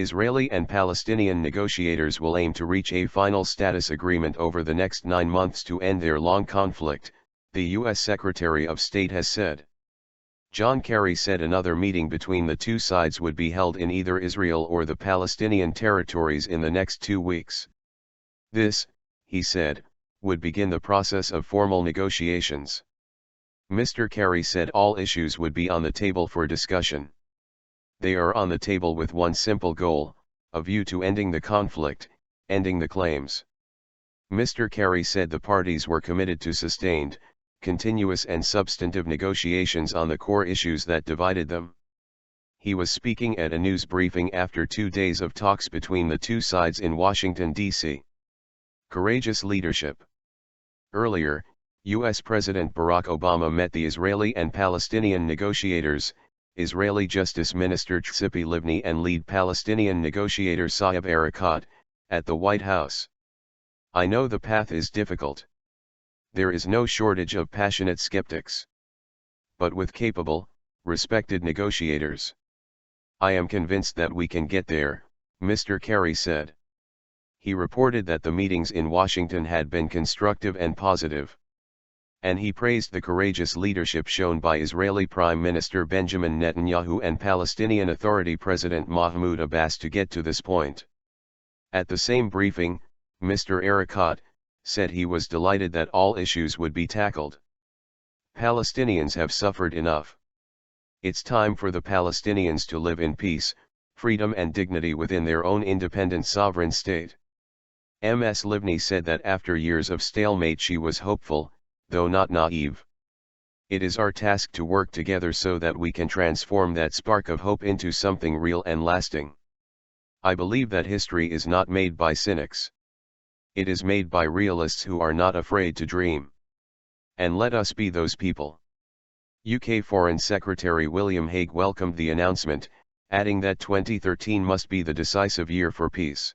Israeli and Palestinian negotiators will aim to reach a final status agreement over the next 9 months to end their long conflict, the U.S. Secretary of State has said. John Kerry said another meeting between the two sides would be held in either Israel or the Palestinian territories in the next 2 weeks. This, he said, would begin the process of formal negotiations. Mr. Kerry said all issues would be on the table for discussion. They are on the table with one simple goal, a view to ending the conflict, ending the claims. Mr. Kerry said the parties were committed to sustained, continuous and substantive negotiations on the core issues that divided them. He was speaking at a news briefing after 2 days of talks between the two sides in Washington, D.C. Courageous leadership. Earlier, U.S. President Barack Obama met the Israeli and Palestinian negotiators, Israeli Justice Minister Tzipi Livni and lead Palestinian negotiator Saeb Erekat, at the White House. I know the path is difficult. There is no shortage of passionate skeptics. But with capable, respected negotiators, I am convinced that we can get there, Mr. Kerry said. He reported that the meetings in Washington had been constructive and positive. And he praised the courageous leadership shown by Israeli Prime Minister Benjamin Netanyahu and Palestinian Authority President Mahmoud Abbas to get to this point. At the same briefing, Mr. Erekat said he was delighted that all issues would be tackled. Palestinians have suffered enough. It's time for the Palestinians to live in peace, freedom and dignity within their own independent sovereign state. Ms. Livni said that after years of stalemate she was hopeful, though not naive. It is our task to work together so that we can transform that spark of hope into something real and lasting. I believe that history is not made by cynics. It is made by realists who are not afraid to dream. And let us be those people. UK Foreign Secretary William Hague welcomed the announcement, adding that 2013 must be the decisive year for peace.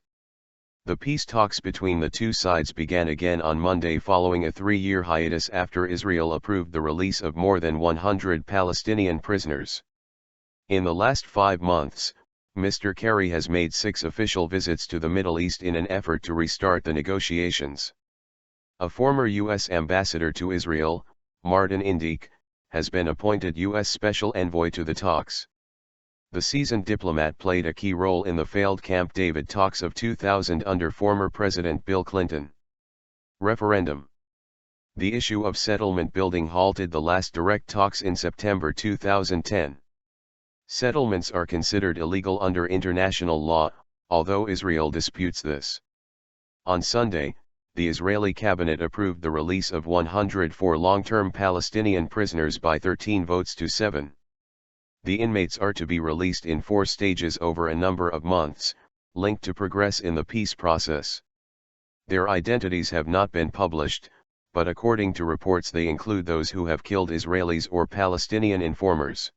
The peace talks between the two sides began again on Monday following a 3-year hiatus after Israel approved the release of more than 100 Palestinian prisoners. In the last 5 months, Mr. Kerry has made 6 official visits to the Middle East in an effort to restart the negotiations. A former U.S. ambassador to Israel, Martin Indyk, has been appointed U.S. Special Envoy to the talks. The seasoned diplomat played a key role in the failed Camp David talks of 2000 under former President Bill Clinton. Referendum. The issue of settlement building halted the last direct talks in September 2010. Settlements are considered illegal under international law, although Israel disputes this. On Sunday, the Israeli cabinet approved the release of 104 long-term Palestinian prisoners by 13 votes to 7. The inmates are to be released in 4 stages over a number of months, linked to progress in the peace process. Their identities have not been published, but according to reports they include those who have killed Israelis or Palestinian informers.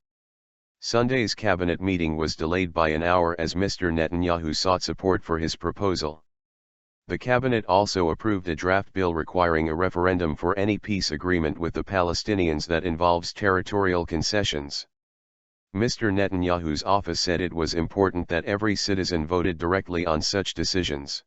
Sunday's cabinet meeting was delayed by an hour as Mr. Netanyahu sought support for his proposal. The cabinet also approved a draft bill requiring a referendum for any peace agreement with the Palestinians that involves territorial concessions. Mr. Netanyahu's office said it was important that every citizen voted directly on such decisions.